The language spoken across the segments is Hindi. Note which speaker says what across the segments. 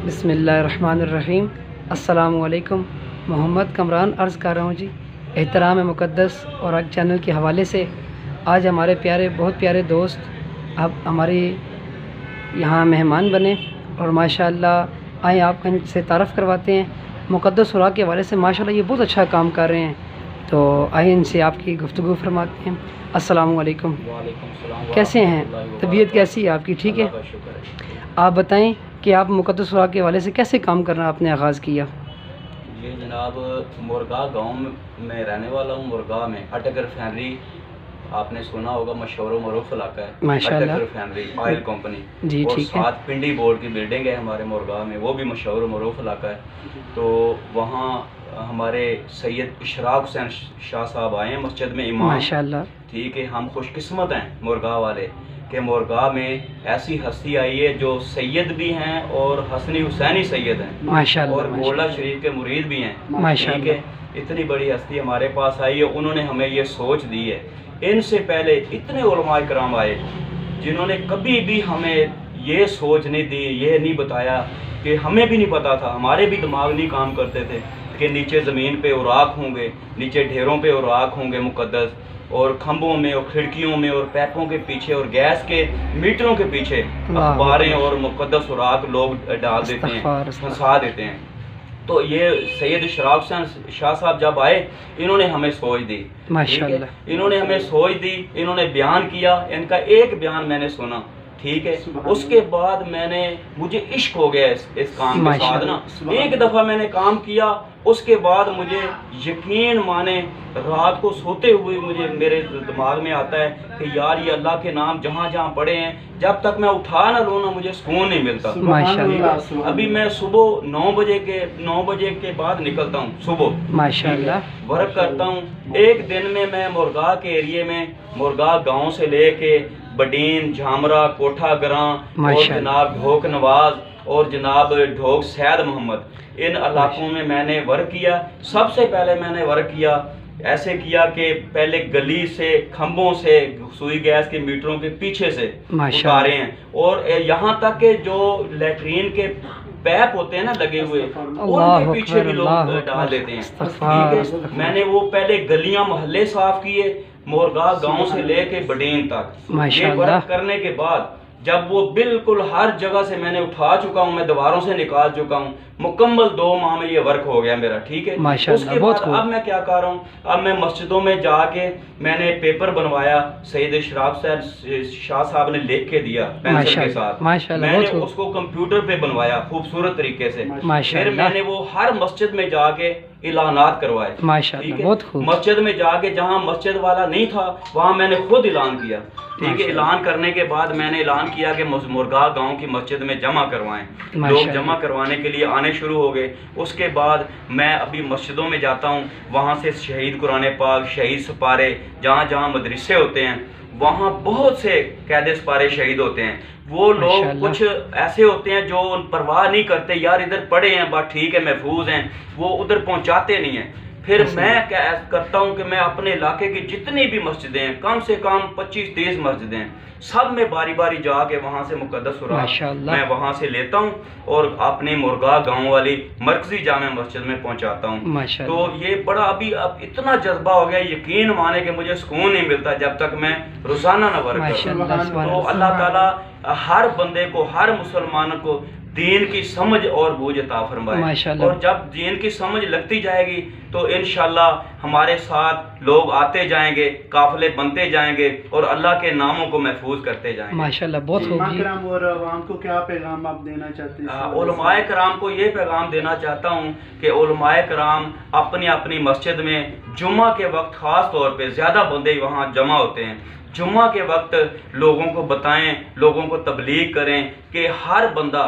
Speaker 1: बिस्मिल्लाहिर्रहमानिर्रहीम। अस्सलामुअलैकुम। मोहम्मद कमरान अर्ज़ कर रहा हूँ जी, एहतराम मुक़द्दस और आग चैनल के हवाले से आज हमारे बहुत प्यारे दोस्त अब हमारे यहाँ मेहमान बने और माशाअल्लाह आए आपका इनसे तारफ़ करवाते हैं। मुक़द्दस खुराक के हवाले से माशाअल्लाह ये बहुत अच्छा काम कर रहे हैं, तो आइए इनसे आपकी गुफ्तगू फरमाते हैं। अस्सलामुअलैकुम। कैसे हैं? तबीयत कैसी है आपकी? ठीक है। आप बताएं कि आप मुक़द्दस खुराक के हवाले से कैसे काम करना आपने आगाज़ किया?
Speaker 2: ये जनाब मुर्गा गांव में रहने वाला हूँ। मुर्गा में अटक रिफाइनरी आपने सुना होगा, मशहूर मरूफ इलाका है
Speaker 1: माशाअल्लाह।
Speaker 2: अटक रिफाइनरी ऑयल कंपनी
Speaker 1: जी
Speaker 2: और
Speaker 1: ठीक है।
Speaker 2: साथ पिंडी बोर्ड की बिल्डिंग है हमारे मुर्गा में, वो भी मशहूर मरूफ इलाका है। तो वहाँ हमारे सैयद इशराक हुसैन शाह साहब आए हैं मस्जिद में इमाम।
Speaker 1: माशाअल्लाह।
Speaker 2: ठीक है, हम खुशकिस्मत हैं मुर्गा वाले कि मुर्गा में ऐसी हस्ती आई है जो सैयद भी हैं और हसनी हुसैनी सैयद हैं
Speaker 1: माशाअल्लाह।
Speaker 2: और गोला शरीफ के मुरीद भी हैं। ठीक
Speaker 1: माशाअल्लाह।
Speaker 2: है, इतनी बड़ी हस्ती हमारे पास आई है, उन्होंने हमें ये सोच दी है। इनसे पहले इतने उलमा इकराम आए जिन्होंने कभी भी हमें ये सोच नहीं दी, ये नहीं बताया कि हमें भी नहीं पता था, हमारे भी दिमाग नहीं काम करते थे कि नीचे ज़मीन पे औराक होंगे, नीचे ढेरों पे औराक होंगे मुक़द्दस, और खंभों में और खिड़कियों में और पैपों के पीछे और गैस के मीटरों के पीछे अखबारें और मुक़द्दस औराक लोग डाल देते हैं, फंसा देते हैं। तो ये सैयद इशराक हुसैन शाह साहब जब आए इन्होंने हमें सोच दी,
Speaker 1: माशाअल्लाह।
Speaker 2: इन्होंने हमें सोच दी, इन्होंने बयान किया, इनका एक बयान मैंने सुना। ठीक है, उसके बाद मुझे इश्क हो गया इस काम के साथ ना। एक दफ़ा मैंने काम किया, उसके बाद मुझे यकीन माने रात को सोते हुए मुझे मेरे दिमाग में आता है कि यार ये अल्लाह के नाम जहाँ जहाँ पढ़े हैं, जब तक मैं उठा ना लूँ ना मुझे सुकून नहीं मिलता।
Speaker 1: माशाअल्लाह।
Speaker 2: अभी मैं सुबह 9 बजे के बाद निकलता हूँ, सुबह
Speaker 1: माशाअल्लाह
Speaker 2: वर्क करता हूँ। एक दिन में मैं मुर्गा के एरिए में, मुर्गा गांव से लेके बडीन, झामरा, कोठा ग्रां और जनाब ढोक नवाज और जनाब ढोक सैद मोहम्मद, इन इलाकों में मैंने वर्क किया। सबसे पहले मैंने वर्क किया ऐसे किया कि पहले गली से, खंभों से, सुई गैस के मीटरों के पीछे से उतारे हैं, और यहाँ तक के जो लेटरीन के पैप होते हैं ना लगे हुए, उनके पीछे भी लोग डाल देते हैं। ठीक है, मैंने वो पहले गलियां मोहल्ले साफ किए, मुर्गा गांव से लेके बडीन तक। ये वर्क करने के बाद जब वो बिल्कुल हर जगह से मैंने उठा चुका हूँ, मैं दीवारों से निकाल चुका हूँ, मुकम्मल 2 माह में ये वर्क हो गया मेरा। ठीक है, उसके बाद अब मैं क्या कर रहा हूँ, अब मैं मस्जिदों में जाके मैंने पेपर बनवाया, सैयद इशराक शाह साहब ने लिख के दिया पेंसिल के साथ, मैंने उसको कंप्यूटर पे बनवाया खूबसूरत तरीके से। फिर मैंने वो हर मस्जिद में जाके ऐलानात करवाए। मस्जिद में जाके जहाँ मस्जिद वाला नहीं था वहाँ मैंने खुद ऐलान किया। ठीक है, ऐलान करने के बाद मैंने ऐलान किया कि मुर्गा गांव की मस्जिद में जमा करवाएं। लोग जमा करवाने के लिए आने शुरू हो गए। उसके बाद मैं अभी मस्जिदों में जाता हूँ, वहाँ से शहीद कुरान पाक, शहीद सपारे, जहाँ जहाँ मदरसे होते हैं वहाँ बहुत से कैदे सपारे शहीद होते हैं। वो लोग कुछ ऐसे होते हैं जो परवाह नहीं करते, यार इधर पड़े हैं बात ठीक है, महफूज हैं, वो उधर पहुँचाते नहीं हैं। फिर मैं क्या करता हूँ कि मैं अपने इलाके की जितनी भी मस्जिदें हैं, कम से कम 25-30 मस्जिदें हैं, सब में बारी बारी जाके वहाँ से मुक़द्दस खुराक मैं वहाँ से लेता हूँ और अपने मुर्गा गांव वाली मरकजी जामे मस्जिद में पहुँचाता हूँ। तो ये बड़ा अभी अब इतना जज्बा हो गया, यकीन माने कि मुझे सुकून नहीं मिलता जब तक मैं रोज़ाना न वर्क करूँ। तो अल्लाह ताला हर बंदे को, हर मुसलमान को दीन की समझ और बूझ अता फरमाए, और जब दीन की समझ लगती जाएगी तो इंशाअल्लाह हमारे साथ लोग आते जाएंगे, काफिले बनते जाएंगे और अल्लाह के नामों को महफूज करते जाएंगे।
Speaker 1: माशाअल्लाह, बहुत खूब।
Speaker 3: और आवाम को क्या पैगाम आप देना चाहते हैं?
Speaker 2: उलमाए कराम को ये पैगाम देना चाहता हूँ कि उलमाए कराम अपनी अपनी मस्जिद में जुम्मा के वक्त खास तौर पर ज़्यादा बंदे वहाँ जमा होते हैं, जुम्मा के वक्त लोगों को बताएं, लोगों को तबलीग करें कि हर बंदा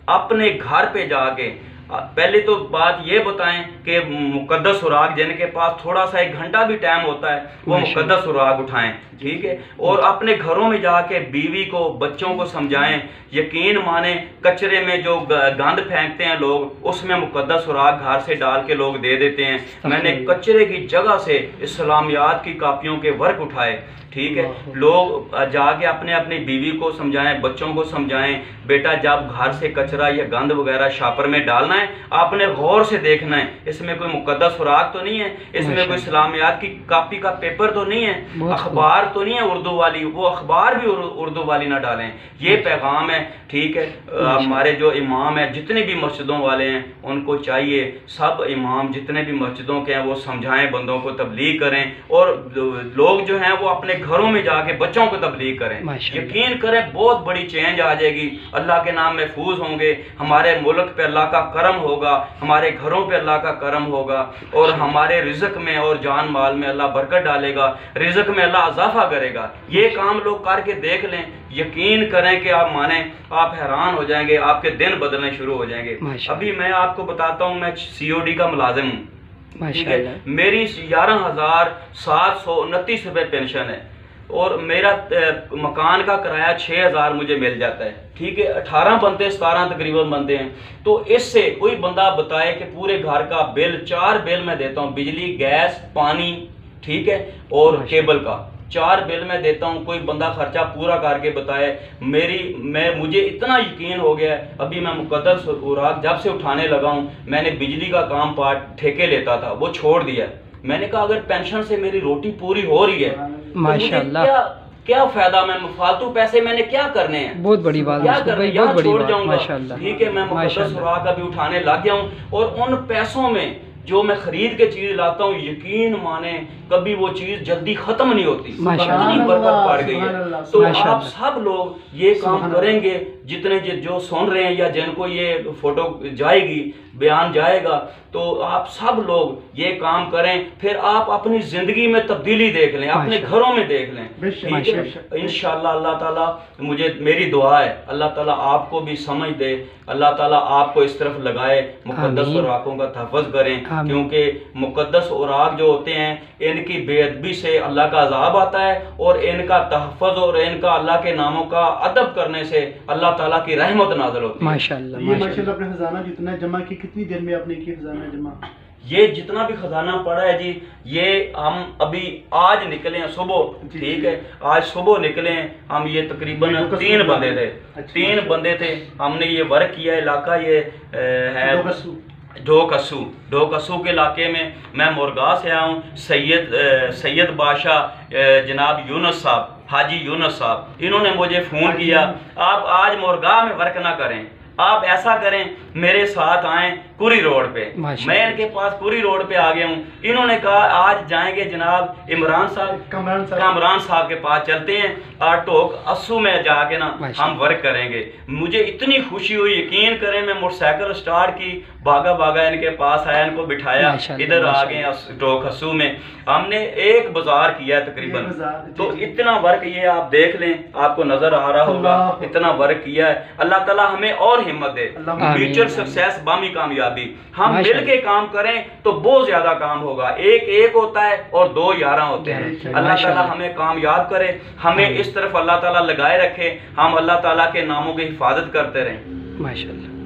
Speaker 2: अपने घर पे जाके पहले तो बात ये बताएं कि मुकद्दस सुराग जिनके पास थोड़ा सा 1 घंटा भी टाइम होता है वो मुकद्दस सुराग उठाएं, ठीक है, और अपने घरों में जाके बीवी को, बच्चों को समझाएं। यकीन माने कचरे में जो गंद फेंकते हैं लोग, उसमें मुकद्दस सुराग घर से डाल के लोग दे देते हैं। मैंने कचरे की जगह से इस्लामियात की कापियों के वर्क उठाए, ठीक है। लोग जाके अपने अपनी बीवी को समझाएं, बच्चों को समझाएं, बेटा जब घर से कचरा या गंद वगैरह शापर में डालना है आपने गौर से देखना है, इसमें कोई मुकद्दस सुराग तो नहीं है, इसमें कोई इस्लामियात की कापी का पेपर तो नहीं है, अखबार तो नहीं है उर्दू वाली, वो अखबार भी उर्दू वाली ना डालें। ये पैगाम है, ठीक है। हमारे जो इमाम है, जितने भी मस्जिदों वाले हैं, उनको चाहिए सब इमाम जितने भी मस्जिदों के हैं वो समझाएं, बंदों को तबलीग करें, और लोग जो हैं वो अपने घरों में जाके बच्चों को तबलीग करें। यकीन करें बहुत बड़ी चेंज आ जाएगी, अल्लाह के नाम महफूज होंगे, हमारे मुल्क पे अल्लाह का करम होगा, हमारे घरों पे अल्लाह का करम होगा, और हमारे रिज़्क में और जान माल में अल्लाह बरकत डालेगा, रिज़्क में अल्लाह इजाफा करेगा। ये काम लोग करके देख लें, यकीन करें कि आप माने, आप हैरान हो जाएंगे, आपके दिन बदलने शुरू हो जाएंगे। अभी मैं आपको बताता हूँ, मैं COD का मुलाजिम हूँ, ठीक है। मेरी 11,729 रुपये पेंशन है, और मेरा मकान का किराया 6,000 मुझे मिल जाता है, ठीक है। 18 बनते 17 तकरीबन बनते हैं। तो इससे कोई बंदा बताए कि पूरे घर का बिल, 4 बिल मैं देता हूँ, बिजली, गैस, पानी, ठीक है, और केबल का 4 बिल मैं देता हूँ। कोई बंदा खर्चा पूरा करके बताए। मुझे इतना यकीन हो गया है, अभी मैं मुकद्दस सुराग जब से उठाने लगा हूँ, मैंने बिजली का काम पार्ट ठेके लेता था, वो छोड़ दिया। मैंने कहा अगर पेंशन से मेरी रोटी पूरी हो रही है तो माशाल्लाह क्या फायदा, मैं फालतू पैसे मैंने क्या करने हैं, बहुत बड़ी बात, क्या करने, यहाँ छोड़ जाऊंगा, ठीक है। मैं मुकद्दस सुराग अभी उठाने लग गया हूँ, और उन पैसों में जो मैं खरीद के चीज लाता हूँ, यकीन माने कभी वो चीज जल्दी खत्म नहीं होती, इतनी बरकत पड़ गई है। तो आप सब लोग ये काम करेंगे, जितने जो सुन रहे हैं या जिनको ये फोटो जाएगी, बयान जाएगा, तो आप सब लोग ये काम करें, फिर आप अपनी जिंदगी में तब्दीली देख लें, अपने घरों में देख लें, ठीक है। इंशाअल्लाह अल्लाह ताला, मेरी दुआ है अल्लाह ताला आपको भी समझ दे, अल्लाह ताला आपको इस तरफ लगाए, मुकद्दस औराकों का तहफ़्फ़ुज़ करें, क्योंकि मुकद्दस औराक जो होते हैं इनकी बेअदबी से अल्लाह का अज़ाब आता है, और इनका तहफ़्फ़ुज़ और इनका अल्लाह के नामों का अदब करने से अल्लाह ताला की रहमत नाज़िल होती है। माशाअल्लाह।
Speaker 3: ये माशाअल्लाह अपने खजाना जितना जमा की, कितनी देर में आपने की खजाना जमा?
Speaker 2: ये जितना भी खजाना पड़ा है जी, ये हम अभी आज निकले हैं सुबह, ठीक है, आज सुबह निकले हैं हम। ये तकरीबन 3 बंदे थे, 3 बंदे थे। हमने ये वर्क किया, इलाका ये है ढोकसू के इलाके में। मैं मुर्गा से आया हूँ। सैयद बादशाह जनाब यूनुस साहब, हाजी यूनुस साहब, इन्होंने मुझे फ़ोन किया, आप आज मुर्गा में वर्क ना करें, आप ऐसा करें मेरे साथ आएँ कुरी रोड पे। मैं इनके पास कुरी रोड पे आ गया हूँ। इन्होंने कहा आज जाएंगे जनाब कामरान साहब के पास चलते हैं, और ढोक अस्सू में जाके ना हम वर्क करेंगे। मुझे इतनी खुशी हुई, यकीन करें, मैं मोटरसाइकिल स्टार्ट की, भागा इनके पास आया, इनको बिठाया, इधर आ गए ढोक अस्सू में। हमने एक बाजार किया तकरीबन, तो इतना वर्क ये आप देख लें, आपको नजर आ रहा होगा, इतना वर्क किया है। अल्लाह ताला हमें और हिम्मत दे, म्यूचुअल सक्सेस, बामी कामयाबी। हम मिल के काम करें तो बहुत ज्यादा काम होगा। एक होता है और 2 11 होते हैं। अल्लाह ताला हमें कामयाब करे, हमें इस तरफ अल्लाह ताला लगाए रखे, हम अल्लाह ताला के नामों की हिफाजत करते रहें।
Speaker 1: माशाअल्लाह।